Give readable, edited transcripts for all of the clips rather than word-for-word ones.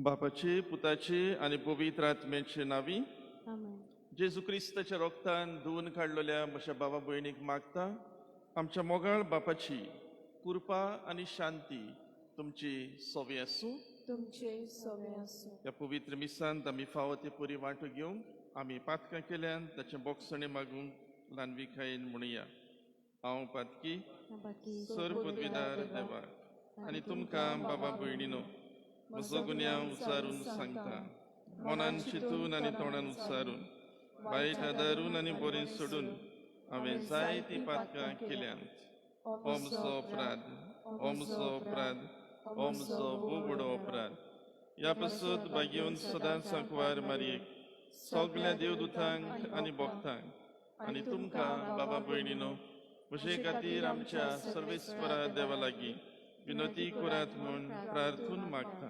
बापाचे पुताचे आणि पवित्र आत्म्याचे नावी आमेन. जेजू क्रिस्ताच्या रोगतान धुवन काडलेल्या म्हज्या बाबा भयणीक मागता आमच्या मोगाळ बापाची कृपा आणि शांती तुमची सोबी आसूं. तुमचे सवे आसूं. ह्या पवित्र मिसांत आमी फावो ते परी वांटो घेवंक आमी पातकां केल्यान ताचे बोगसणे मागूंक ल्हानवी खायेन म्हणुया. हांव पातकी सर पदवीदार देवाक आनी तुमकां बाबा भयणीनो म्हजो गुन्यांव उचारून सांगता, मनान चिंतून आनी तोंडान उच्चारून, वायट आदारून आनी बरें सोडून हांवें जायतीं पातकां केल्यांत. हो म्हजो अपराध, हो म्हजो अपराध, हो म्हजो भोव व्हडलो अपराध. ह्या पासत भाग्यवन सदांच सांकवार मारयेक, सगल्या देवदूतांक आनी भक्तांक आनी तुमकां बाबा भयणीनो म्हजे खातीर आमच्या सर्वेस्परा देवा लागीं विनोती करात म्हूण प्रार्थून मागता.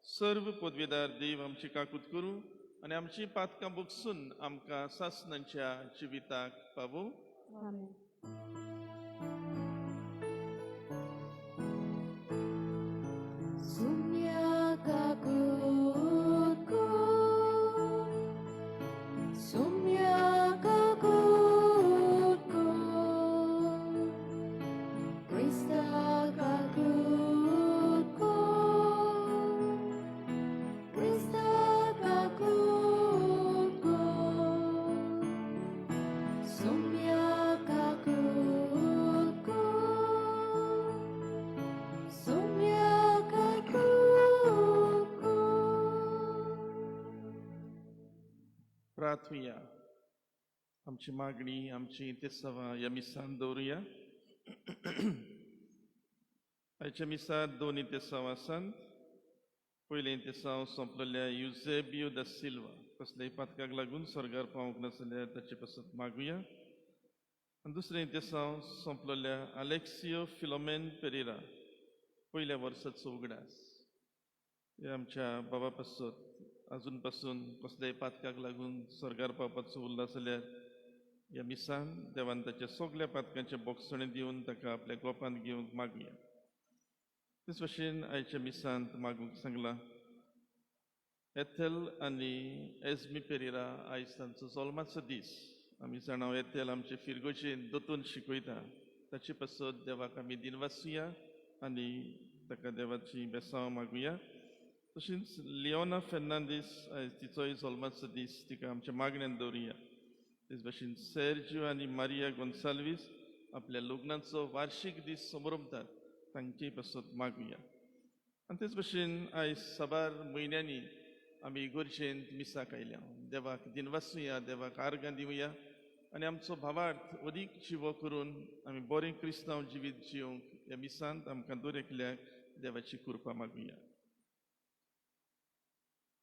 सर्व पदवीदार देव आमची काकूत करूं आनी आमची पातकां बोगसून आमकां सासणांच्या जिविताक पावूं. आमेन. Sumia kakutku, sumia kakutku, Krista kakutku, Krista kakutku, sumia kakutku, sumia kakutku. प्रार्थुया. आमची मागणी आमची तेसावा ह्या मिसांत दवरुया. आयच्या मिसांत दोन तेसाव आसात. पयलें तेसाव सोंपलेल्या युजेबियो दा सिल्वा कसलेय पातकाक लागून स्वर्गार पावूंक नासल्यार ताचे पासत मागुया. आनी दुसरें तेसाव सोंपलेल्या आलेक्सियो फिलोमेन पेरेरा पयल्या वर्साचो उगडास. हे आमच्या बाबा पासत अजून पासून कसलेय पातकाक लागून स्वर्गार पावपाचो उरला जाल्यार ह्या मिसान देवान ताच्या सगल्या पातकांचे बोगसणे दिवन ताका आपल्या गोपांत घेवंक मागुया. तेच भशेन आयच्या मिसांत मागूंक सांगलां. एथेल आनी एजमी पेरेरा आयज तांचो जल्माचो दीस. आमी जाणां एथेल आमचे फिरगोचेन दोतून शिकयता. ताचे पासत देवाक आमी दिनवासुया आनी ताका देवाची बेसांव मागुया. तशेंच लिओना फेर्नांदीस आयज तिचोय जल्माचो दीस, तिका आमच्या मागण्यांत दवरुया. तेच भशेन सेर्जियो आनी मारिया गोन्साल्वीस आपल्या लग्नाचो वार्षिक दीस समारंभात तांचे पासत मागुया. आनी तेच भशेन आयज साबार म्हयन्यांनी आमी इगोर्जेंत मिसाक आयल्या. देवाक दिनवासुया, देवाक आर्गां दिवया आनी आमचो भावार्थ अदीक जिवो करून आमी बरें क्रिस्तांव जिवीत जिवंक ह्या मिसांत आमकां दर एकल्याक देवाची कृपा मागुया.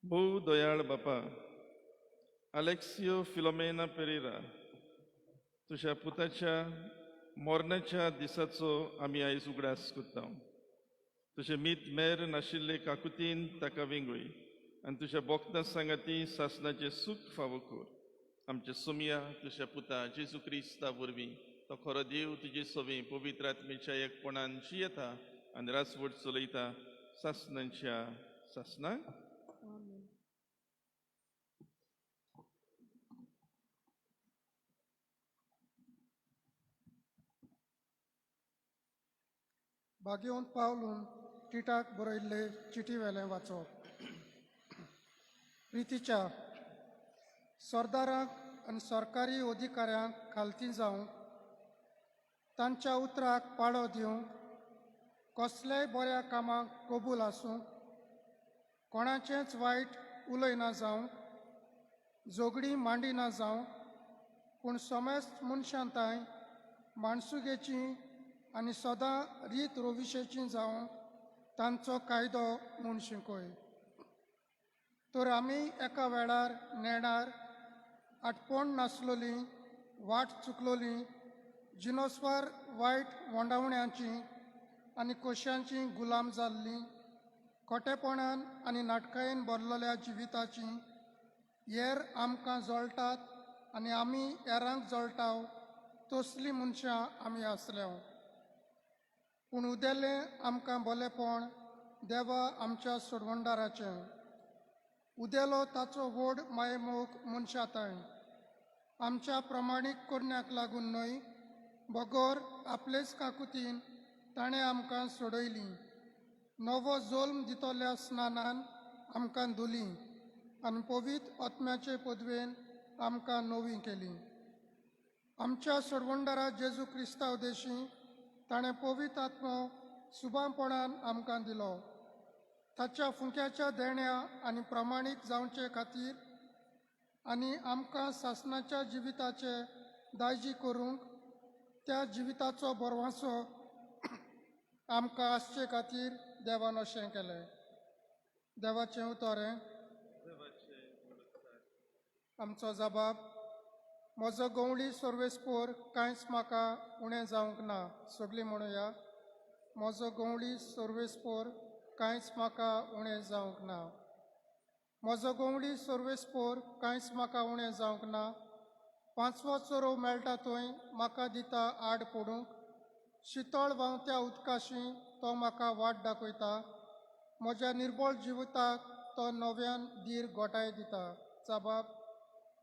भोव दयाळ बापा, आलेक्सियो फिलोमेना पेरेरा तुज्या पुताच्या मोरणाच्या दिसाचो आमी आयज उगडास करता. तुजे मीत मेर नाशिल्ले काकुतीन ताका विंगूय आनी तुज्या भोगतां सांगाती सासणाचें सूख फावो कर. आमच्या सोमया तुज्या पुता जेजू क्रिस्ता वरवीं तो खरो देव तुजे सोबी पवित्र आत्मेच्या एकपणान जियेता आनी रासवट चलयता सासणांच्या सासणाक. आमेन. भाग्यवंत पावलून टिटाक बरयल्ले चिटी वेलें वाचप. प्रितीच्या सरदारांक आनी सरकारी अधिकाऱ्यांक खालती जावंक, तांच्या उतराक पाळो दिवंक, कसलेय बऱ्या कामाक कबूल आसूंक, कोणाचेंच वायट उलयना जावंक, झगडीं मांडिना जावंक, पूण समेस्त मनशांताय माणसुगेची आनी सदां रीत रोविशेची जावंक तांचो कायदो म्हूण शिकय. तर आमी एका वेळार नेणार, आटपण नासलोलीं, वाट चुकलोलीं, जिनोस्वार वायट वोंडावण्यांची आनी कोश्यांची गुलाम जाल्लीं, खोटेपणान आनी नाटकायेन भरलेल्या जिविताची हेर आमकां जळटात आनी आमी हेरांक जळटाव तसलीं मनशां आमी आसल्यो. पूण उदेलें आमकां भलेपण देवा आमच्या सोडवणदाराचें. उदेलो ताचो व्हड मायमोग मनशाताय आमच्या प्रमाणीक करण्याक लागून न्हय बगोर आपलेच काकुतीन ताणें आमकां सोडयली नवो जल्म दितोल्या स्नानान आमकां धुली आनी पवित्र आत्म्याचे पदवेन आमकां नवी केली आमच्या सोडवंडारा जेजू क्रिस्तांव देशी ताणें पवित्र आत्मो सुभापणान आमकां दिलो ताच्या फुंक्याच्या देण्या आनी प्रमाणीक जावचे खातीर आनी आमकां सासणाच्या जिविताचे दायजी करूंक त्या जिविताचो बरवासो आमकां आसचे खातीर देवान अशें केलें देवाचें उतोरें आमचो जबाब म्हजो गवळी सर्वेस्पोर कांयच म्हाका उणें जावंक ना सगळीं म्हणुया म्हजो गवळी सर्वेस्पोर कांयच म्हाका उणें जावंक ना म्हजो गवळी सर्वेस्पोर कांयच म्हाका उणें जावंक ना पांचवो चोरो मेळटा थंय म्हाका दिता आड पडूंक शितळ व्हांवत्या उदकाशी तो म्हाका वाट दाखयता म्हज्या निर्बळ जिविताक तो नव्यान धीर गोठाय दिता जबाब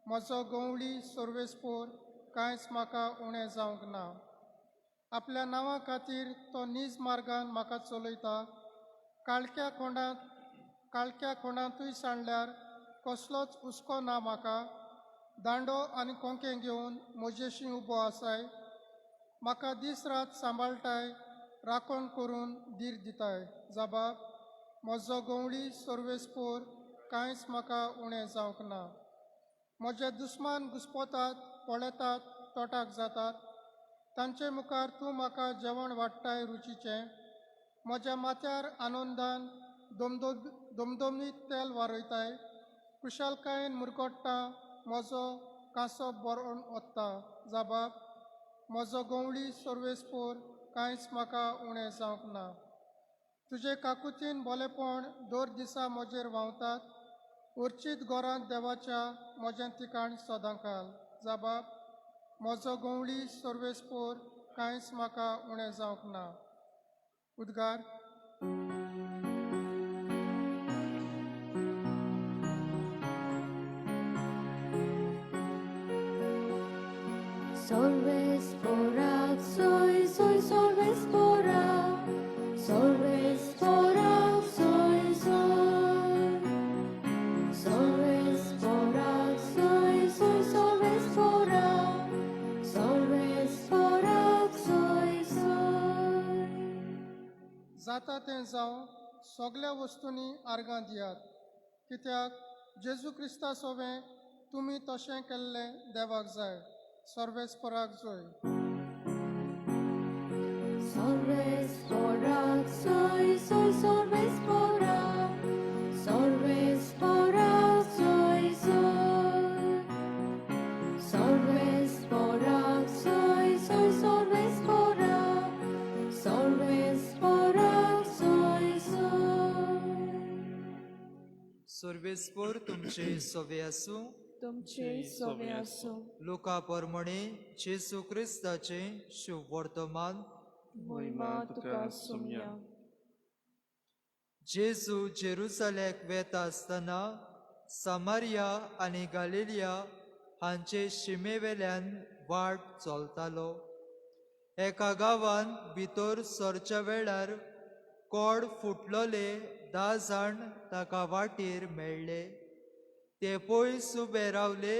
म्हजो गवळी सर्वेस्पोर कांयच म्हाका उणें जावंक ना आपल्या नांवा खातीर तो नीज मार्गान म्हाका चलयता काळक्या खोंडांतूय सांडल्यार कसलोच हुस्को ना म्हाका दांडो आनी कोंकें घेवन म्हजेशी उबो आसाय म्हाका दीस रात सांबाळटाय राखण करून धीर दिताय जबाब म्हजो गवळी सर्वेस्पोर कांयच म्हाका उणें जावंक ना म्हजे दुस्मान घुस्पोतात पळेतात तोटाक जातात तांचे मुखार तूं म्हाका जेवण वाडटाय रुचीचें म्हज्या माथ्यार आनंदान दमदमीत तेल वारयताय कुशलकायेन मुरगोडटा म्हजो कांसो बरोवन वता जबाब म्हजो गवळी सर्वेस्पोर कांयच म्हाका उणें जावंक ना तुजे काकुतीन बोलेपण दर दिसा म्हजेर व्हांवतात उर्चीत घरांत देवाच्या म्हजें ठिकाण सदां काल जबाब म्हजो गवळी सर्वेस्पोर कांयच म्हाका उणें जावंक ना उद्गार Solvesporak, soy Solvesporak, Solvesporak, soy Solvesporak, soy Solvesporak, Solvesporak, soy जाता तें जावं सगळ्या वस्तूंनी आर्गां दियात कित्याक जेजू क्रिस्ता सोवें तुमी तशें केल्लें देवाक जाय सर्वेस्पराक जोय Solvesporak, soy Solvesporak, Solvesporak, soy Solvesporak, soy Solvesporak, Solvesporak, soy सर्वेस्पोर तुमचे सोवे आसूं तुमचे सोवे आसूं लोका परमणे जेजू क्रिस्ताचे शुभ वर्तमान महिमा तुका सुमया जेजू जेरुसलेक वेता आसतना सामारिया आनी गालिलिया हांचे शिमेवेल्यान वाट चलतालो एका गांवांत भितर सरच्या वेळार कोड फुटलोले 10 जाण ताका वाटेर मेळ्ळे ते पयस उबे रावले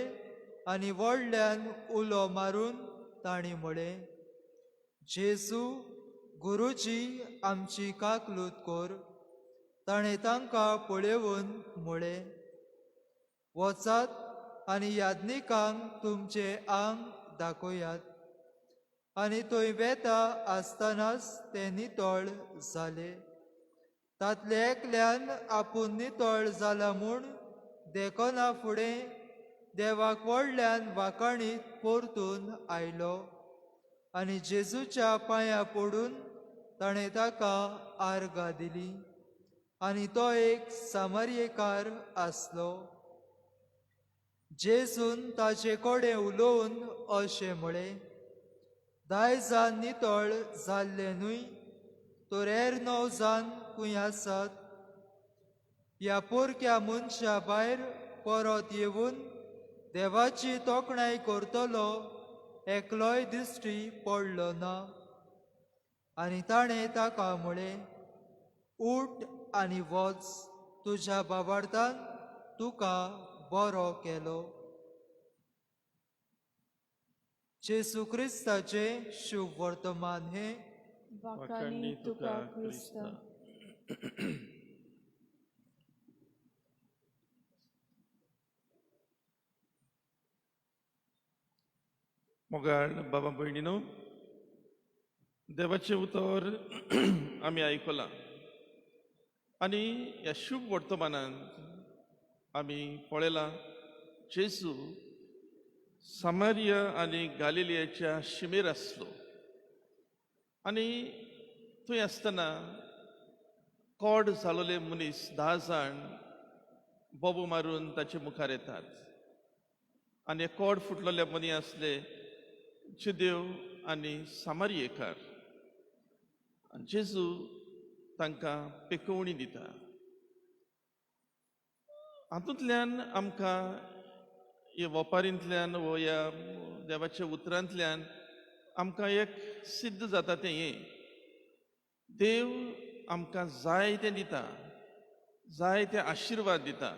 आनी व्हडल्यान उलो मारून तांणी म्हळें जेजू गुरुजी आमची काकलूत कोर ताणें तांकां पळयवून म्हळें वचात आनी याज्ञिकांक तुमचे आंग दाखयात आनी थंय वेता आसतनाच ते नितळ जाले तातले एकल्यान आपूण नितळ जाला म्हूण देखना फुडें देवाक व्हडल्यान वाखाणीत परतून आयलो आनी जेजूच्या पांयां पडून ताणें ताका आर्गां दिली आनी तो एक सामारियेकार आसलो जेजून ताचे कोडे उलोवन अशें म्हळें 10 जाण नितळ जाल्ले न्हय तर हेर 9 जाण खंय आसात ह्या पोरक्या मनशा भायर परत येवन देवाची तोखणाय करतलो एकलोय दिश्टी पडलो ना. आनी ताणें ताका म्हळें, उठ आनी वच, तुज्या बाबार्थान तुका बरो केलो. जेसू क्रिस्ताचे शुभ वर्तमान हे वाखाणी तुका क्रिस्ता. मोगाळ बाबा भयणीनो, देवाचें उतर आमी आयकलां आनी ह्या शुभ वर्तमानांत आमी पळयलां जेजू समारिया आनी गालिलियाच्या शिमेर आसलो आनी थंय आसतना कोड जालोले मनीस 10 जाण बोबो मारून ताचे मुखार येतात आनी हे कोड फुटलेले मनीस आसले जुदेव आनी सामारियेकार. आनी जेजू तांकां पेकोवणी दिता. हातूंतल्यान आमकां ह्या ओपारींतल्यान वो ह्या देवाच्या उतरांतल्यान आमकां एक सिद्ध जाता तें हें, देव आमकां जाय तें दिता, जाय ते आशिर्वाद दिता,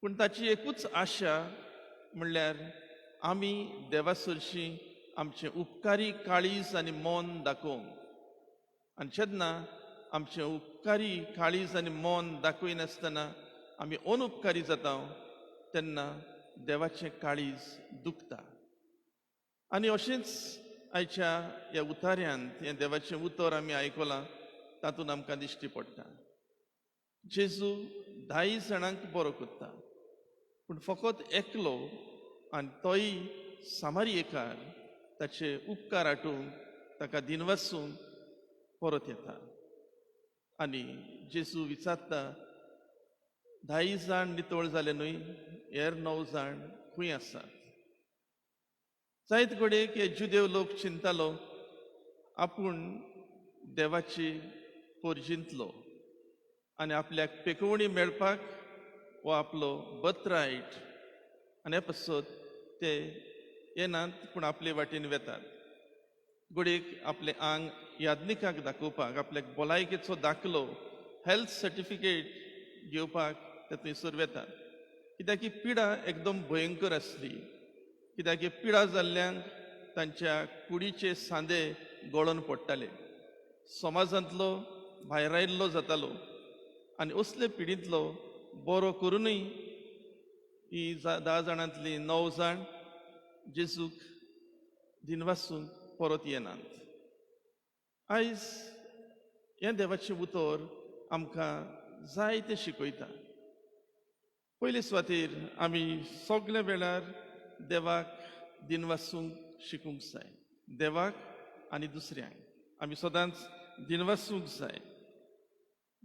पूण ताची एकूच आशा म्हणल्यार आमी देवा सरशीं आमचें उपकारी काळीज आनी मोन दाखोवंक. आनी जेन्ना आमचें उपकारी काळीज आनी मोन दाखयनासतना आमी अनउपकारी जाता तेन्ना देवाचें काळीज दुखता. आनी अशेंच आयच्या ह्या उतार्यांत हें देवाचें उतर आमी आयकलां तातूंत आमकां दिश्टी पडटा. जेजू 10 जाणांक बरो करता, पूण फकत एकलो आनी तोय सामारियेकार ताचे उपकार आटूंक ताका दिनवासूंक परत येता. आनी जेजू विचारता, 10 जाण नितळ जाले न्हय, हेर 9 जाण खंय आसात? जायत घडयेक हे जुदेव लोक चिंतालो आपूण देवाची पोरजिंतलो आनी आपल्याक पेकोवणी मेळपाक वो आपलो बर्थरायट आनी हे पासत ते येनात, पूण आपले वाटेन वेतात. घडयेक आपले आंग यादनिकाक दाखोवपाक, आपल्याक भलायकेचो दाखलो, हेल्थ सर्टिफिकेट घेवपाक ते थंयसर वेतात. कित्याक ही पिडा एकदम भयंकर आसली. कित्याक ही पिडा जाल्ल्यांक तांच्या कुडीचे सांदे गळोन पडटाले, समाजांतलो भायर आयिल्लो जातालो आनी असले पिडींतलो बरो करूनय ही 10 जाणांतली 9 जाण जेजूक दिनवासूंक परत येनात. आयज हें देवाचें उतर आमकां जायतें शिकयता. पयले सुवातेर आमी सगळे वेळार देवाक दिनवासूंक शिकूंक जाय. देवाक आनी दुसऱ्यांक आमी सदांच दिनवासूंक जाय.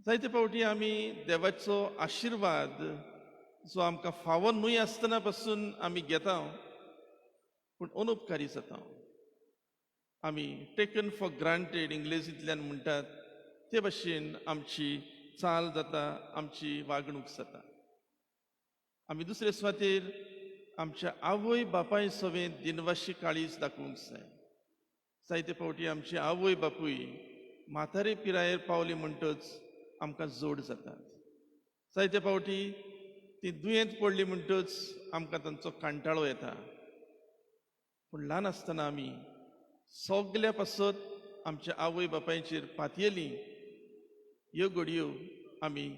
जायते फावटी आमी देवाचो आशिर्वाद जो आमकां फावो न्हय आसतना पासून आमी घेता, पूण अनउपकारी जाता. आमी टेकन फॉर ग्रांटेड इंग्लिशींतल्यान म्हणटात ते भाशेन आमची चाल जाता, आमची वागणूक जाता. आमी दुसरे सुवातेर आमच्या आवय बापाय सवें दिनवाशी काळीज दाखोवंक जाय. जायते फावटी आमची आवय बापूय म्हातारे पिरायेर पावली म्हणटच आमकां जोड जातात. जायते फावटी ती दुयेंत पडली म्हणटच आमकां तांचो कांटाळो येता. पूण ल्हान आसतना आमी सगल्या पासत आमच्या आवय बापायचेर पातयेली ह्यो घडयो आमी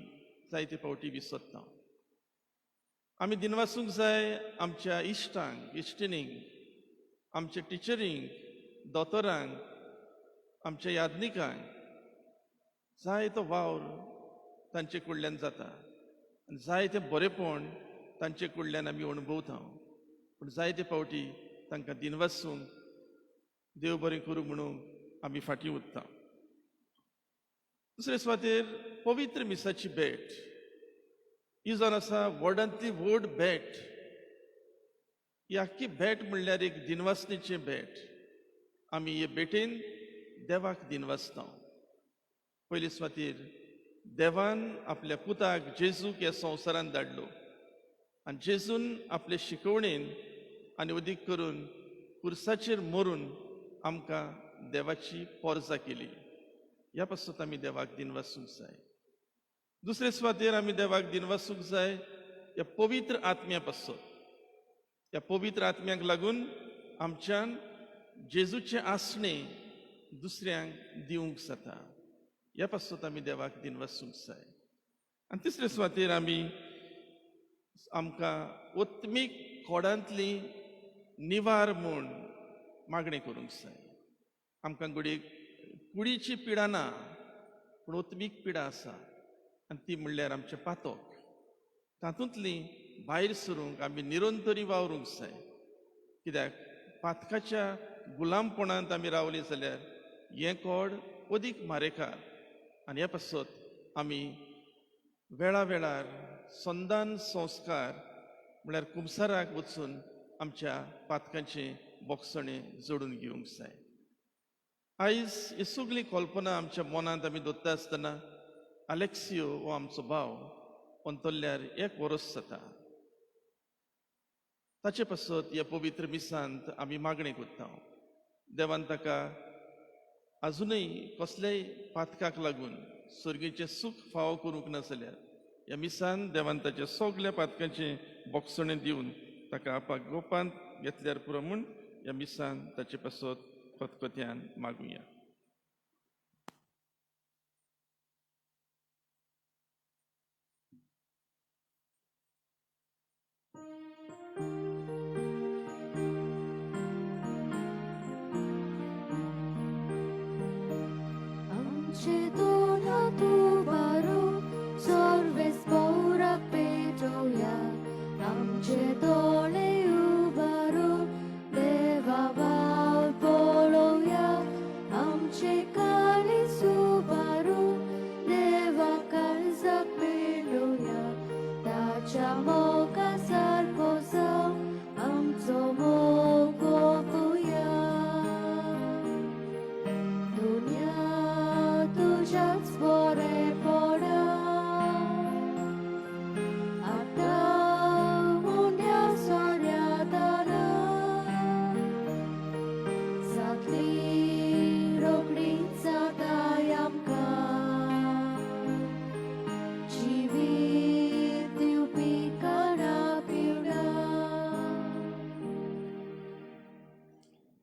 जायते फावटी विसरता. आमी दिनवासूंक जाय आमच्या इश्टांक, इश्टिणींक, आमच्या टिचरींक, दोतोरांक, आमच्या यादनिकांक. जाय तो वावर तांचे कडल्यान जाता आनी जायतें बरेपण तांचे कडल्यान आमी अणभवता. पूण जायते फावटी तांकां दिनवासूंक, देव बरें करूं म्हणून आमी फाटीं उरता. दुसरे सुवातेर पवित्र मिसाची भेट ही जावन आसा व्हडांतली व्हड भेट. ही आख्खी भेट म्हणल्यार एक दिनवासणेची भेट. आमी हे भेटेन देवाक दिनवासता. पयले सुवातेर देवान आपल्या पुताक जेजूक ह्या संवसारांत धाडलो आनी जेजून आपले शिकवणेन आनी अदीक करून कुर्साचेर मरून आमकां देवाची पोरजां केली. ह्या पासत आमी देवाक दिन वासूंक जाय. दुसरे सुवातेर आमी देवाक दिन वासूंक जाय ह्या पवित्र आत्म्या पासत. ह्या पवित्र आत्म्याक लागून आमच्यान जेजूचे आसणे दुसऱ्यांक दिवंक जाता. ह्या पासत आमी देवाक दिन वासूंक जाय. आनी तिसरे सुवातेर आमकां ओत्मीक खोडांतली निवार म्हूण मागणें करूंक जाय. आमकां घडयेक कुडीची पिडा ना, पूण ओत्मीक पिडा आसा आनी ती म्हणल्यार आमचें पातक. तातूंतली भायर सरूंक आमी निरंतरी वावरूंक जाय. कित्याक पातकाच्या गुलामपणांत आमी रावलीं जाल्यार हें कोड अदीक मारेकार. आनी ह्या पासत आमी वेळा वेळार संदान संस्कार म्हळ्यार कुंबसाराक वचून आमच्या पातकांचें बोगसणें जोडून घेवंक जाय. आयज ही सगळी कल्पना आमच्या मनांत आमी दवरता आसतना आलेक्सियो हो आमचो भाव अंतरल्यार 1 वर्स जाता. ताचे पासत ह्या पवित्र मिसांत आमी मागणें करता. देवान ताका अजुनूय कसलेय पातकाक लागून सर्गेचें सूख फावो करूंक ना जाल्यार ह्या मिसांत देवान ताच्या सगळ्या पातकांचें बोगसणें दिवन ताका आपाक गोपांत घेतल्यार पुरो म्हूण ह्या मिसांत ताचे पासत खतखत्यान मागुया. Amche dola tu baro, sorves paura petoya. Amche dole ubaro, deva val poloya. Amche kali subaro, deva kalza peloya. Dacha moka sarkoza, amco moko puya. Dunia तुझ्याच बरे पडा. आता मुंड्या साऱ्या दारा सातली रोकडीच जाताय आमकां. जिवीत दिवपी काना पिवडा.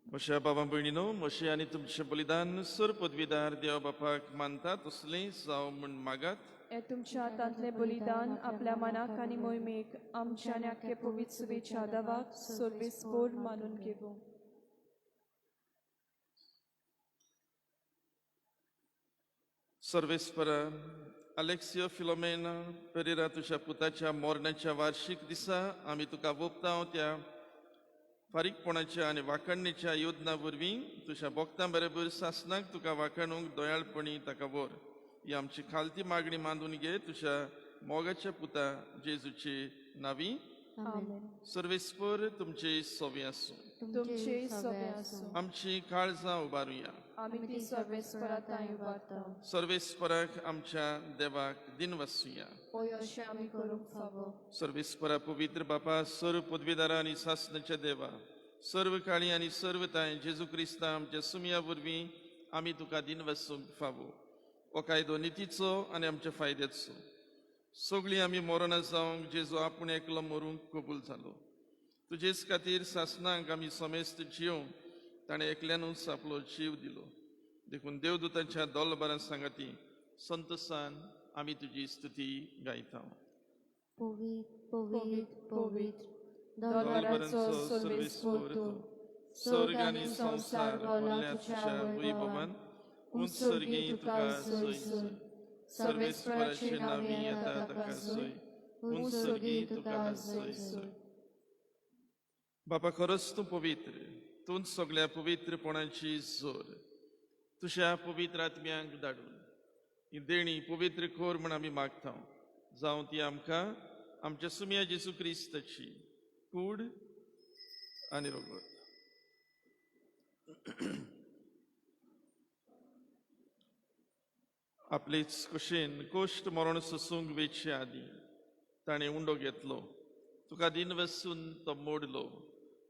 म्हज्या बाबा भयणीनो, म्हजें आनी तुमचें बलिदान सर पदवीदार देव बापाक मानता तसलें जावं म्हूण मागात. हे तुमच्या हातांतलें बलिदान आपल्या मनाक आनी मोहिमेक आमच्या आनी आख्खे पवित्र सुबेच्या दावाक सर्वेस्पोर मानून घेवं. सर्वेस्परा अलेक्सियो फिलोमेना पेरेरा, तुझ्या पुताच्या मोरणाच्या वार्षिक दिसा आमी तुका ओपता त्या फारीकपणाच्या आनी वाखाणणेच्या योजना वरवीं तुझ्या भक्तां बरोबर सासणाक तुका वाखाणूंक दोयाळपणी ताका व्हर. ही आमची खालती मागणी मानून घे तुझ्या मोगाच्या पुता जेजूची नावी. आमेन. सर्वेस्पर तुमचे सोबे आसूं. तुमचे सगळे आसूं. आमची काळजां उबारुया. आमी ती सर्वेस्पराताय उबारता. सर्वेस्पराक आमच्या देवाक दिन वासुया. पळय अशें आमी करूंक फावो. सर्वेस्परा पवित्र बापा, सर्व पदवीदारा आनी सासणाच्या देवा, सर्व काळी आनी सर्व ताय जेजू क्रिस्ता आमच्या सुमया वरवीं आमी तुका दिन वासूंक फावो. हो कायदो नितीचो आनी आमच्या फायद्याचो. सगळीं आमी मरणां जावंक जेजू आपूण एकलो मरूंक कबूल जालो. तुजेच खातीर सासणांक आमी समेस्त जियोंक ताणें एकल्यानूच आपलो जीव दिलो. देखून देवदूतांच्या दोलबारां सांगाती संतोसान आमी तुजी स्तुती गायता. पवित्र पवित्र पवित्र दोलबारांचो सर्वेस्पोर तूं. स्वर्ग आनी संसार भरल्या तुज्या वैभवान उंच सर्गी तुका सोय सोय. सर्वेस्पराचे नावी येता ताका सोय. उंच सर्गी तुका सोय सोय. बापा, खरोच तूं पवित्र. तूंच सगळ्या पवित्रपणाची जोर. तुज्या पवित्र आत्म्यांक धाडून ही देणी पवित्र खोर म्हण आमी मागता. जावं ती आमकां आमच्या सुम्या जेजू क्रिस्ताची कूड आनी रगत. आपलेच कुशेन कोश्ट मरण सोसूंक वेचे आदी ताणें उंडो घेतलो, तुका दिन वसून तो मोडलो,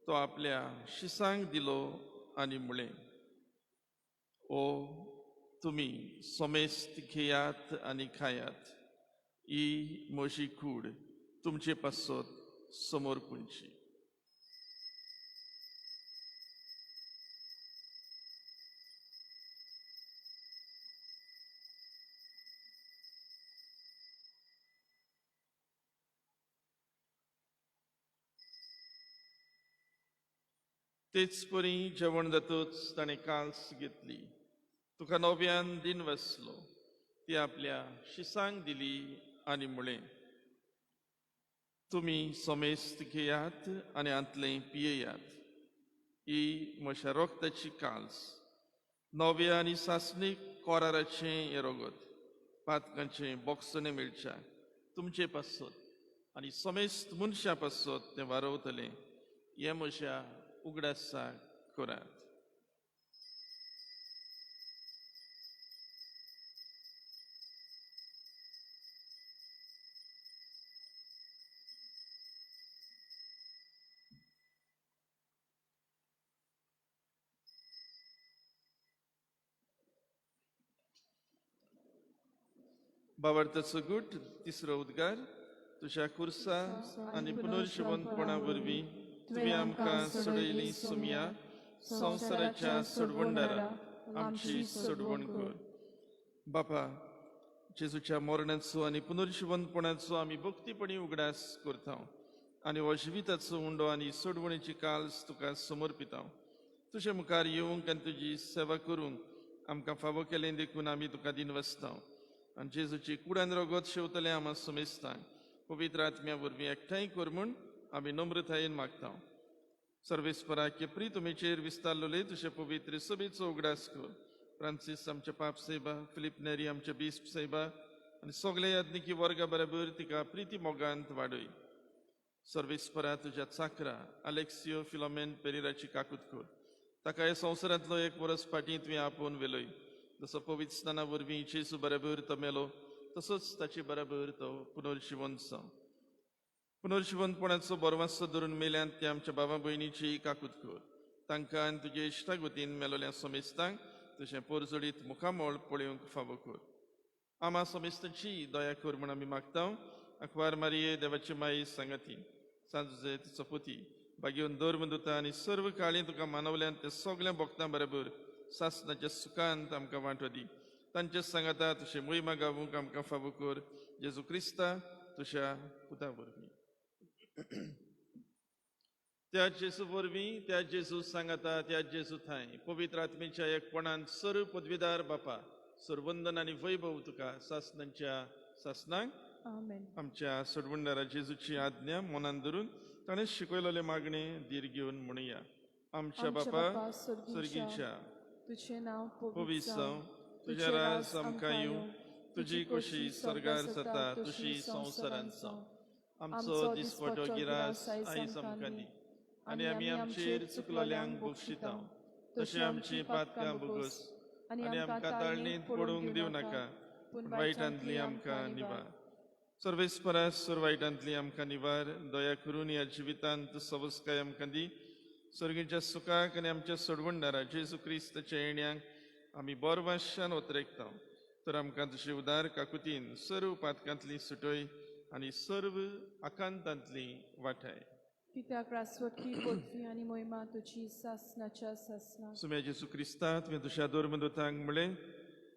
तो आपल्या शिसांक दिलो आनी म्हळें, ओ तुमी सोमेस्त घेयात आनी खायात, ही म्हजी कूड तुमचे पासत समोर पुंची. तेच परी जेवण जातूच ताणें काल्स घेतली, तुका नव्यान दिन वसलो, ती आपल्या शिसांक दिली आनी म्हळें, तुमी सोमेस्त घेयात आनी आंतलें पियेयात, ही म्हज्या रोगताची काल्स, नव्या आनी सासणीक कोराराचें हें रोगत, पातकांचें बोगसणें मेळच्या तुमचे पासत आनी सोमेस्त मनशां पासत तें वारवतलें, हें म्हज्या उगडासाक करात. बाबार्थाचो गुट तिसरो उद्गार. तुज्या कुर्सा आनी पुनर्जिवंतपणा वरवीं तुवें आमकां सोडयलीं सुमया, संवसाराच्या सोडवणदारा आमची सोडवण कर. बापा, जेजूच्या मरणाचो आनी पुनर्जिवंतपणाचो आमी भक्तीपणी उगडास करता आनी हो जिविताचो उंडो आनी सोडवणेची काल्स तुका समर्पिता. तुजे मुखार येवंक आनी तुजी सेवा करूंक आमकां फावो केलें देखून आमी तुका दिन वसता आनी जेजूची कुडान रोगत शेवतलें आमी समेस्तां पवित्र आत्म्या वरवीं एकठांय कर म्हूण आमी नम्रतायेन मागता. सर्वेस्पराक्य प्रितुमेचेर विस्तारलोले तुजे पवित्र सभेचो उगडास कर. फ्रांसीस आमचे पाप साहेबा, फिलिप नेरी आमचे बिस्प साहेबा आनी सगळे याज्ञिकी वर्गा बरोबर तिका प्रिती मोगांत वाडय. सर्वेस्परा तुज्या चाकरा अलेक्सियो फिलोमेन पेरेराची काकूत कर. ताका ह्या संवसारांतलो एक वरस फाटीं तुवें आपोवन वेलय. जसो पवित्र स्नाना वरवीं जेजू बरोबर तो मेलो, तसोच ताचे बरोबर तो पुनर्जिवंत जावं. पुनर्जिवंतपणाचो बरवासो धरून मेल्यांत त्या आमच्या भावा भयणीची काकूत कर. तांकां आनी तुजे इश्टागतीन मेलोल्या समेस्तांक तुजें पोरजोडीत मुखामोळ पळोवंक फावो कर. आमा समेस्तांची दया कर म्हूण आमी मागता. अखबार मारिये देवाची माई सांगाती, सांजे तिचो पुती, भाग्यवन धर्मदुता आनी सर्व काळी तुका मानवल्यान ते सगळ्या भक्तां बरोबर सासणाच्या सुखांत आमकां वांटो दी. तांचे सांगाता तुजे मोहिमा गावूंक आमकां फावो कर. जेजू क्रिस्ता तुज्या पुता वरवीं. त्या जेजू वरवीं, त्या जेजू सांगाता, त्या जेजू थंय पवित्र आत्मेच्या एकपणान सर्व पदवीदार बापा सर्वंदन आनी वैभव तुका सासणांच्या सासणांक आमेन. आमच्या सोडवणदारा जेजूची आज्ञा मनान धरून ताणें शिकयलेले मागणे धीर घेवन म्हणुया. आमच्या बापा सर्गीच्या तुझे नाव पवित्र जावं, तुझे राज आमकां येवं, तुजी खोशी स्वर्गार जाता तुशी संवसारांत जावं. आमचो दिसपटो गिरास आयज आमकां दी आनी आमी आमचेर चुकलोल्यांक बक्षिता, तशें आमची पातकां बोगस आनी आमकां ताळणेंत पडूंक दिवं नाका, पूण वायटांतली आमकां निवार. सर्वेस्परा सुर वायटांतली आमकां निवार. दया करून ह्या जिवितांत सवस्काय आमकां दी. सर्गीच्या सुखाक आनी आमच्या सोडवणदारा जेजू क्रिस्ताच्या येण्याक आमी बोरवाशान उतरेकता. तर आमकां तुजे उदार काकुतीन सर्व पातकांतली सुटय आनी सर्व आकांतांतली वाटाय. कित्याक रासवटकी पदवी आनी मोहिमा तुजी सासणाच्या सासणाक. सुम्या जेजू क्रिस्ता तुवें तुज्या धर्मदूतांक म्हळें,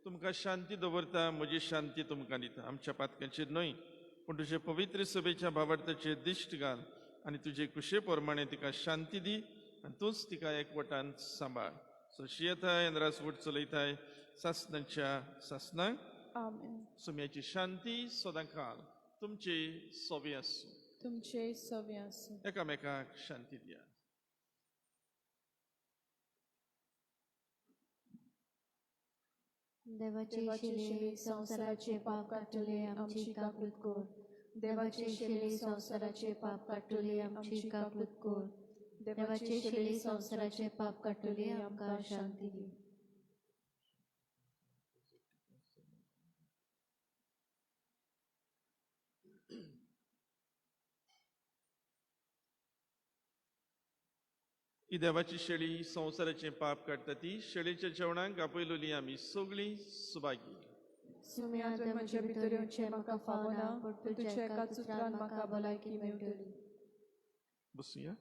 तुमकां शांती दवरता, म्हजी शांती तुमकां दिता. आमच्या पातकांचेर न्हय, पूण तुजे पवित्र सभेच्या भावार्थाचेर दिश्ट घाल आनी तुजे कुशे प्रमाणे तिका शांती दी आनी तूंच तिका एकवटान सांबाळ. सशी येताय आनी रासवट चलयताय सासणांच्या सासणांक. आमेन. सुम्याची शांती सदां काल तुमचे सोबे आसूं. तुमचे सवे आसूं. एकामेकाक शांती दिया. देवाचे शिले संसाराचे पाप काटले आमची काकूत कोर. देवाचे शिले संसाराचे पाप काटले आमची काकूत कोर. देवाचे शिले संसाराचे पाप काटले आमकां शांती दी. ही देवाची शेळी संवसाराचे पाप काडटा ती शेळीच्या जेवणाक आपयलोली आमी सगळीं सुभागी. सुम्या तुवें म्हजे भितर येवचें म्हाका फावना, पूण तुज्या एकाच उतरान म्हाका भलायकी मेळटली. बसूया.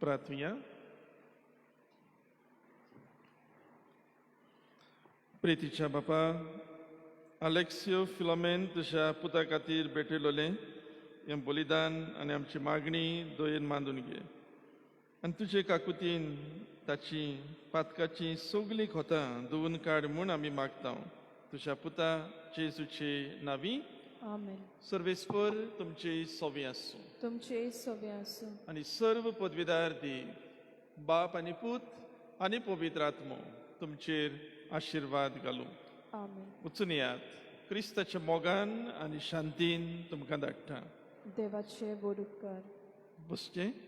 प्रार्थूया. प्रितीच्या बापा, अलेक्सियो फिलोमेन तुज्या पुता खातीर भेटयलोलें हें बलिदान आनी आमची मागणी दोयेन मांडून घे. आनी तुजे काकुतीन ताची पातकाची सगळीं खोतां धुवन काड म्हूण आमी मागता. तुज्या पुता जेजूचे नांवी. आमेन. सर्वेस्पर तुमचे सोबी आसूं. तुमचे सोबे आसूं. आनी सर्व पदवीदार दी बाप आनी पूत आनी पवित्र आत्मो तुमचेर आशिर्वाद घालूं. आमेन. वचून येयात. क्रिस्ताच्या मोगान आनी शांतीन तुमकां धाडटा. देवाचे बोड उपकार. बसचें.